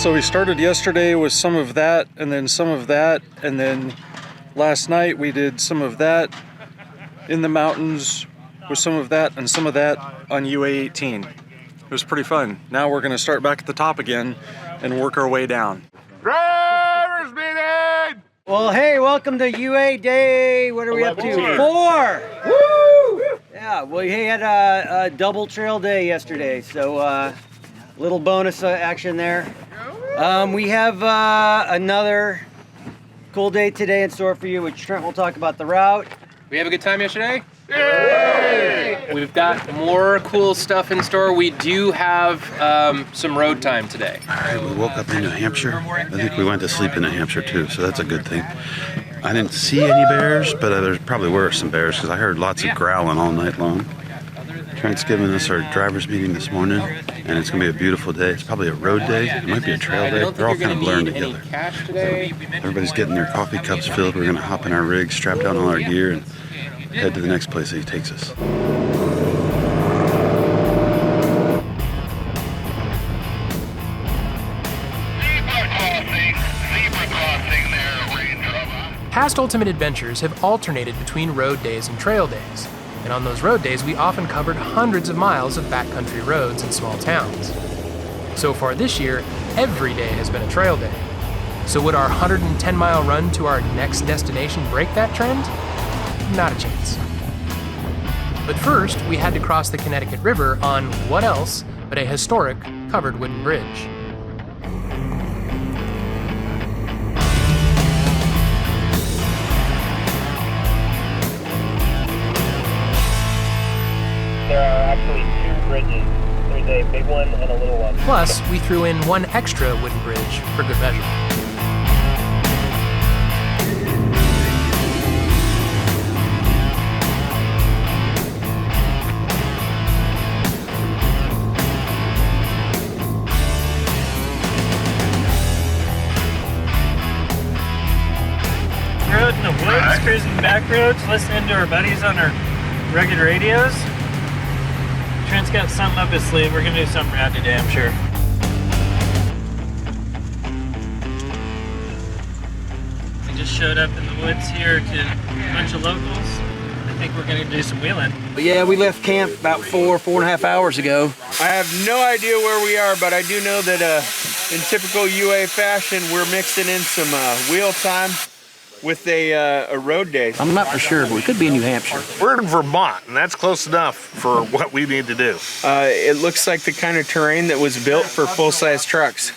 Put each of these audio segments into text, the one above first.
So we started yesterday with some of that, and then some of that, and then last night we did some of that in the mountains with some of that and some of that on UA 18. It was pretty fun. Now we're going to start back at the top again and work our way down. Drivers meeting! Well, hey, welcome to UA Day, what are we up to? 4! Woo! Yeah, well, we had a double trail day yesterday, so little bonus action there. We have another cool day today in store for you, which Trent will talk about the route. We have a good time yesterday? Yay! We've got more cool stuff in store. We do have some road time today. All right, we woke up in New Hampshire. I think we went to sleep in New Hampshire too, so that's a good thing. I didn't see any bears, but there probably were some bears because I heard lots of growling all night long. Trent's giving us our driver's meeting this morning, and it's going to be a beautiful day. It's probably a road day. It might be a trail day. They're all kind of blurring together. So everybody's getting their coffee cups filled. We're going to hop in our rig, strap down all our gear, and head to the next place that he takes us. Past Ultimate Adventures have alternated between road days and trail days, and on those road days we often covered hundreds of miles of backcountry roads in small towns. So far this year, every day has been a trail day. So would our 110-mile run to our next destination break that trend? Not a chance. But first, we had to cross the Connecticut River on what else but a historic covered wooden bridge. There are actually 2 bridges. There's a big one and a little one. Plus, we threw in one extra wooden bridge for good measure. Road in the woods, cruising back roads, listening to our buddies on our rugged radios. Trent's got something up his sleeve. We're gonna do something rad today, I'm sure. We just showed up in the woods here to a bunch of locals. I think we're gonna do some wheeling. Yeah, we left camp about 4.5 hours ago. I have no idea where we are, but I do know that in typical UA fashion, we're mixing in some wheel time with a road day. I'm not for sure, but we could be in New Hampshire. We're in Vermont, and that's close enough for what we need to do. It looks like the kind of terrain that was built for full-size trucks.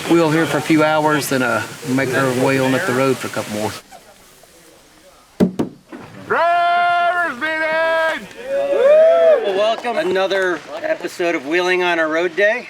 Wheel here for a few hours, then make our way on up the road for a couple more. Drivers meeting! Well, welcome another episode of Wheeling on a Road Day.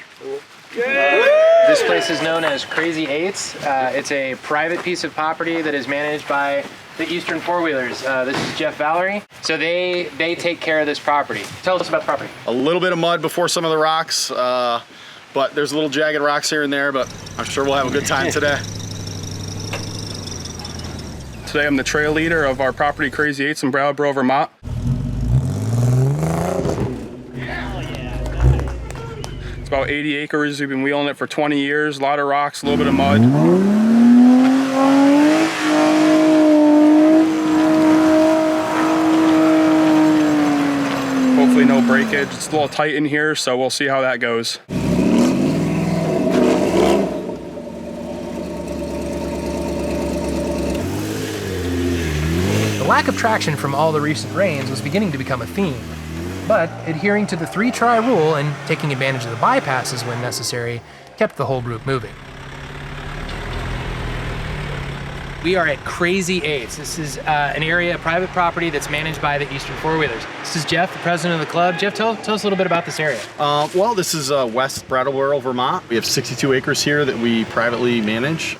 This place is known as Crazy Eights. It's a private piece of property that is managed by the Eastern Four-Wheelers. This is Jeff Valerie. So they take care of this property. Tell us about the property. A little bit of mud before some of the rocks, but there's little jagged rocks here and there, but I'm sure we'll have a good time today. Today I'm the trail leader of our property Crazy Eights in Brattleboro, Vermont. It's about 80 acres. We've been wheeling it for 20 years. A lot of rocks, a little bit of mud. Hopefully no breakage. It's a little tight in here, so we'll see how that goes. The lack of traction from all the recent rains was beginning to become a theme. But adhering to the 3-try rule and taking advantage of the bypasses when necessary kept the whole group moving. We are at Crazy Eights. This is an area, a private property that's managed by the Eastern Four-Wheelers. This is Jeff, the president of the club. Jeff, tell us a little bit about this area. Well, this is West Brattleboro, Vermont. We have 62 acres here that we privately manage.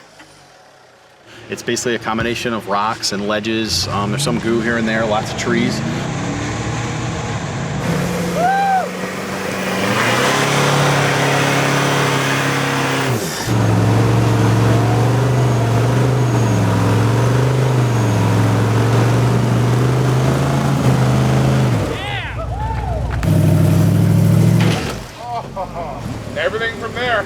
It's basically a combination of rocks and ledges. There's some goo here and there, lots of trees. Everything from there.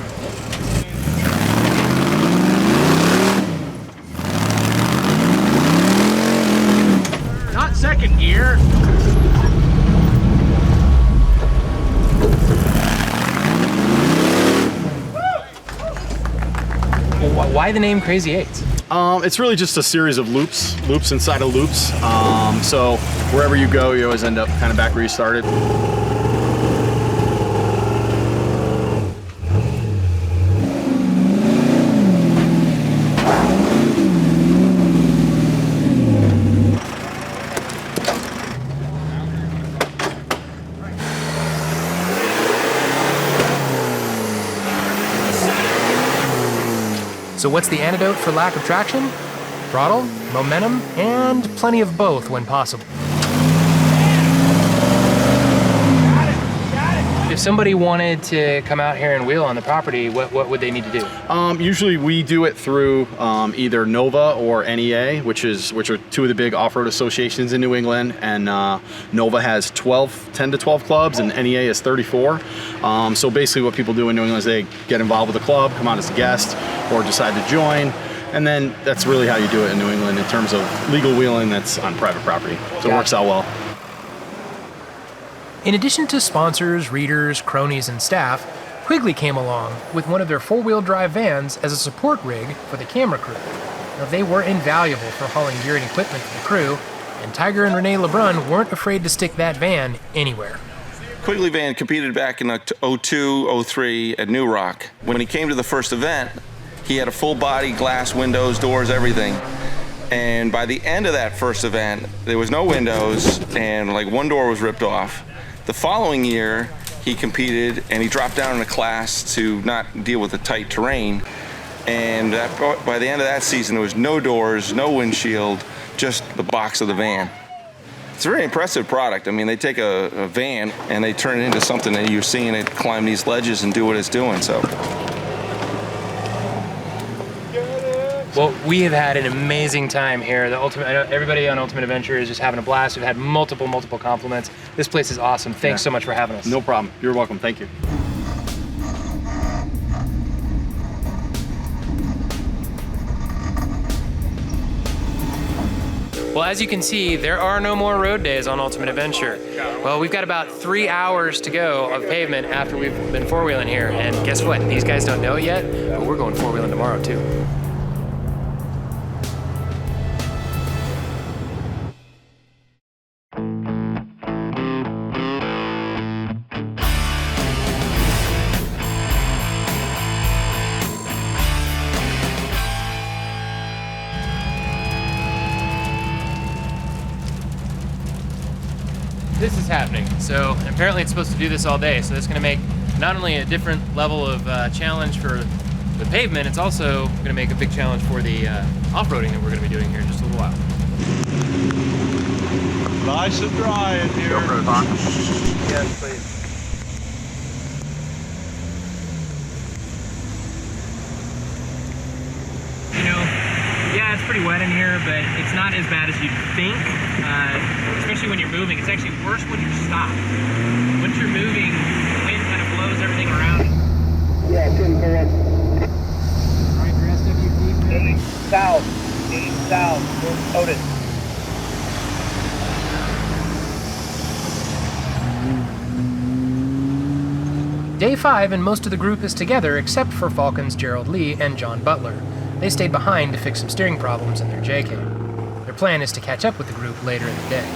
Why the name Crazy Eights? It's really just a series of loops inside of loops. So wherever you go, you always end up kind of back where you started. So what's the antidote for lack of traction? Throttle, momentum, and plenty of both when possible. If somebody wanted to come out here and wheel on the property, what would they need to do? Usually we do it through either Nova or NEA, which are two of the big off-road associations in New England. And Nova has 10 to 12 clubs, and NEA is 34. So basically what people do in New England is they get involved with the club, come out as a guest, or decide to join. And then that's really how you do it in New England in terms of legal wheeling that's on private property. So it works out well. In addition to sponsors, readers, cronies, and staff, Quigley came along with one of their four-wheel drive vans as a support rig for the camera crew. Now, they were invaluable for hauling gear and equipment for the crew, and Tiger and Renee LeBrun weren't afraid to stick that van anywhere. Quigley van competed back in 02, 03 at New Rock. When he came to the first event, he had a full body, glass, windows, doors, everything. And by the end of that first event, there was no windows and like one door was ripped off. The following year, he competed and he dropped down in a class to not deal with the tight terrain. And by the end of that season, there was no doors, no windshield, just the box of the van. It's a very impressive product. I mean, they take a van and they turn it into something that you're seeing it climb these ledges and do what it's doing, so. Well, we have had an amazing time here. I know everybody on Ultimate Adventure is just having a blast. We've had multiple compliments. This place is awesome. Thanks so much for having us. No problem. You're welcome. Thank you. Well, as you can see, there are no more road days on Ultimate Adventure. Well, we've got about 3 hours to go of pavement after we've been four-wheeling here. And guess what? These guys don't know it yet, but we're going four-wheeling tomorrow, too. This is happening. So apparently it's supposed to do this all day. So that's going to make not only a different level of challenge for the pavement, it's also going to make a big challenge for the off-roading that we're going to be doing here in just a little while. Nice and dry in here. Yes, please. You know, yeah, it's pretty wet in here, but it's not as bad as you'd think, especially when you're moving. It's actually worse when you're stopped. Once you're moving, the wind kind of blows everything around. Yeah, pretty correct. All right, the rest of you keep moving. South. Otis. Day 5 and most of the group is together except for Falcon's Gerald Lee and John Butler. They stayed behind to fix some steering problems in their JK. Their plan is to catch up with the group later in the day.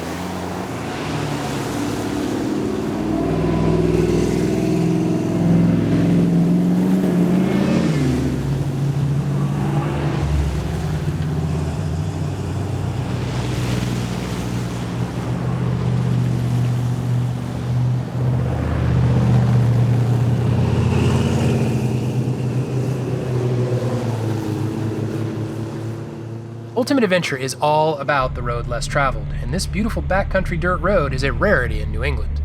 Ultimate Adventure is all about the road less traveled, and this beautiful backcountry dirt road is a rarity in New England.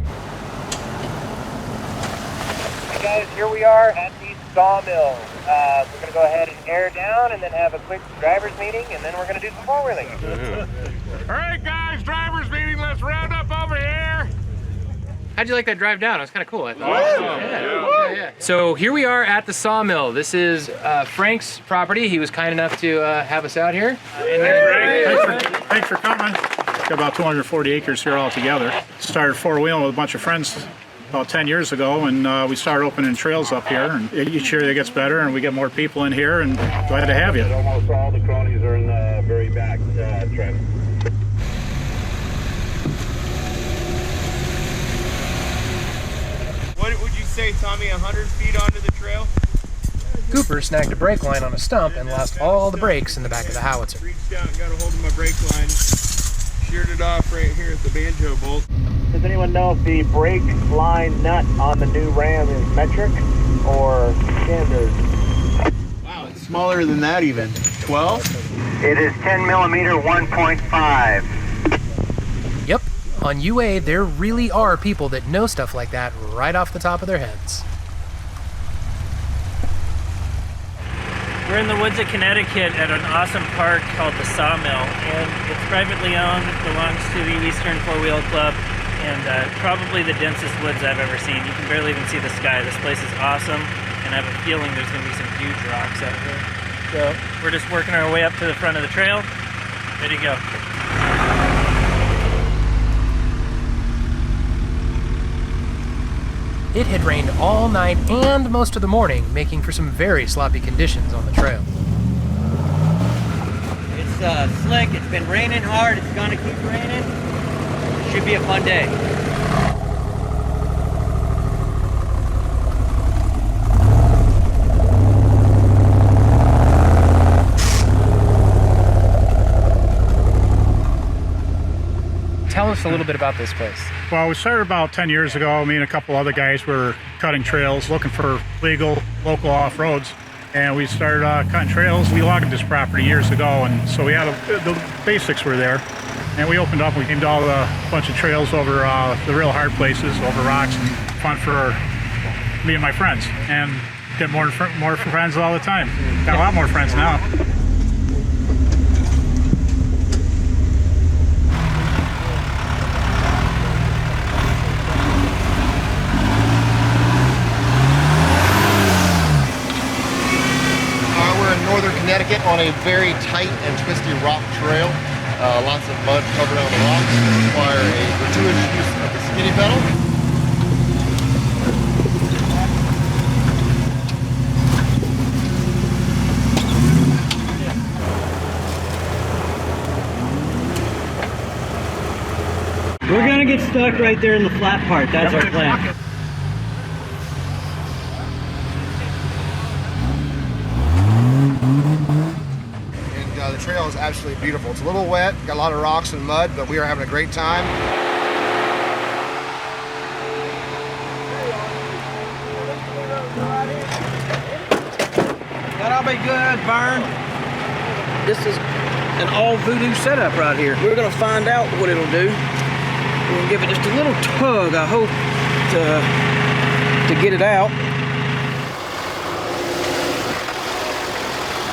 Hey guys, here we are at the Sawmill. We're going to go ahead and air down and then have a quick driver's meeting, and then we're going to do some four-wheeling. All right, guys, driver's meeting. Let's round up over here. How'd you like that drive down? It was kind of cool, I thought. Yeah. So here we are at the Sawmill. This is Frank's property. He was kind enough to have us out here. Thanks for coming. Got about 240 acres here altogether. Started four-wheeling with a bunch of friends about 10 years ago, and we started opening trails up here. And each year it gets better, and we get more people in here, and glad to have you. Almost all the cronies are in the very back, Trent. What would you say, Tommy, 100 feet onto the trail? Cooper snagged a brake line on a stump and lost all the brakes in the back of the howitzer. Reached out and got a hold of my brake line, sheared it off right here at the banjo bolt. Does anyone know if the brake line nut on the new Ram is metric or standard? Wow, it's smaller than that even. 12? It is 10 millimeter 1.5. Yep, on UA there really are people that know stuff like that right off the top of their heads. We're in the woods of Connecticut at an awesome park called the Sawmill, and it's privately owned, belongs to the Eastern Four-Wheel Club, and probably the densest woods I've ever seen. You can barely even see the sky. This place is awesome, and I have a feeling there's going to be some huge rocks out here. So we're just working our way up to the front of the trail. Ready to go. It had rained all night and most of the morning, making for some very sloppy conditions on the trail. It's slick, it's been raining hard, it's gonna keep raining. Should be a fun day. Tell us a little bit about this place. Well, we started about 10 years ago. Me and a couple other guys were cutting trails, looking for legal, local off-roads. And we started cutting trails. We logged this property years ago, and so we had the basics were there. And we opened up, we came down a bunch of trails over the real hard places, over rocks, and fun for me and my friends. And get more friends all the time. Got a lot more friends now. Northern Connecticut on a very tight and twisty rock trail. Lots of mud covered on the rocks. They require a gratuitous use of the skinny pedal. We're gonna get stuck right there in the flat part. That's our plan. The trail is absolutely beautiful. It's a little wet, got a lot of rocks and mud, but we are having a great time. That'll be good, Vern. This is an all voodoo setup right here. We're gonna find out what it'll do. We're gonna give it just a little tug, I hope, to get it out.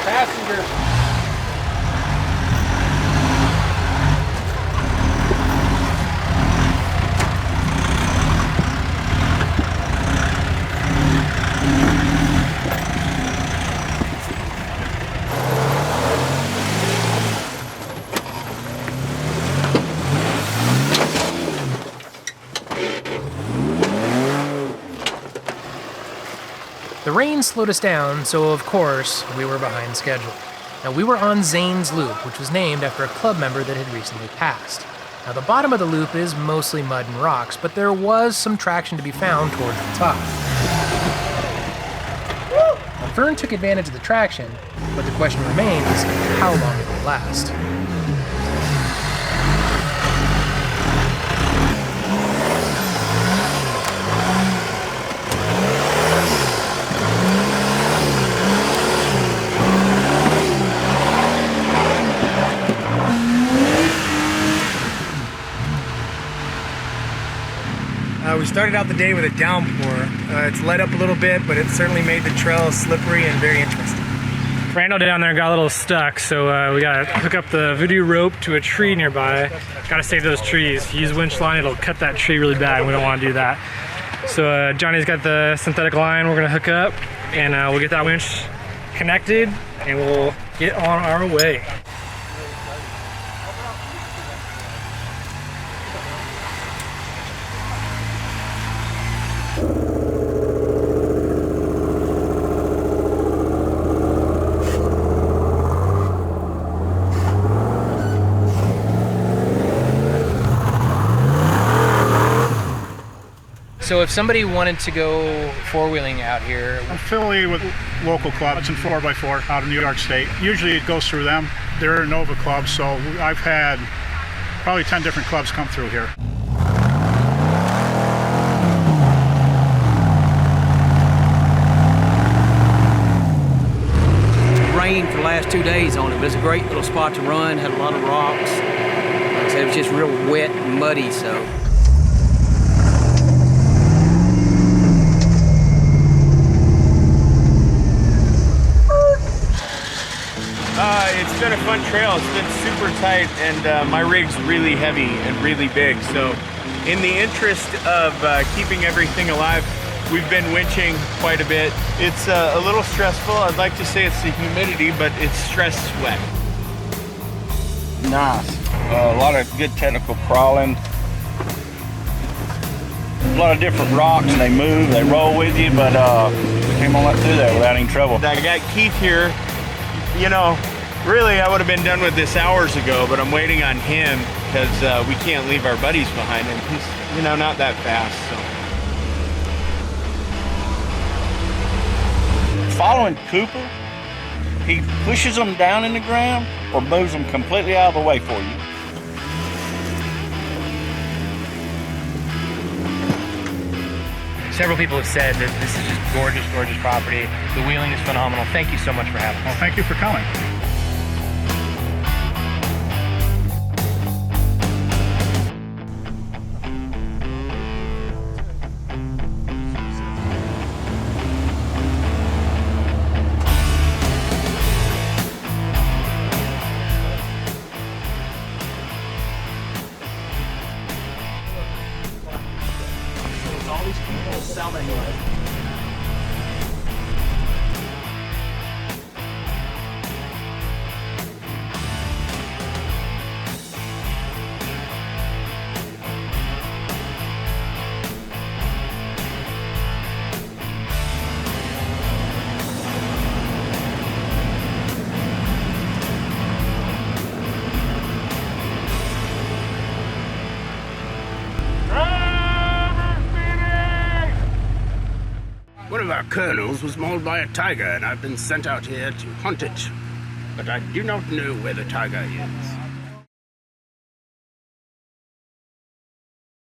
Passenger. The rain slowed us down, so of course, we were behind schedule. Now, we were on Zane's Loop, which was named after a club member that had recently passed. Now, the bottom of the loop is mostly mud and rocks, but there was some traction to be found towards the top. Now, Vern took advantage of the traction, but the question remains, how long it will last. We started out the day with a downpour. It's let up a little bit, but it certainly made the trail slippery and very interesting. Randall down there got a little stuck, so we gotta hook up the voodoo rope to a tree nearby. Gotta save those trees. If you use winch line, it'll cut that tree really bad, and we don't want to do that. So Johnny's got the synthetic line we're gonna hook up, and we'll get that winch connected, and we'll get on our way. So if somebody wanted to go four-wheeling out here, I'm affiliated with local clubs and 4x4 out of New York State. Usually it goes through them. They're a Nova club, so I've had probably 10 different clubs come through here. Rained for the last 2 days on it, but it's a great little spot to run. Had a lot of rocks. Like I said, it was just real wet and muddy, so. It's been a fun trail. It's been super tight, and my rig's really heavy and really big. So in the interest of keeping everything alive, we've been winching quite a bit. It's a little stressful. I'd like to say it's the humidity, but it's stress sweat. Nice. A lot of good technical crawling. A lot of different rocks, and they move, they roll with you, but we came on up through there without any trouble. I got Keith here. You know, really, I would have been done with this hours ago, but I'm waiting on him because we can't leave our buddies behind, and he's, you know, not that fast. So. Following Cooper, he pushes them down in the ground or moves them completely out of the way for you. several people have said that this is just gorgeous, gorgeous property. The wheeling is phenomenal. Thank you so much for having us. Well, thank you for coming. One of our colonels was mauled by a tiger, and I've been sent out here to hunt it. But I do not know where the tiger is.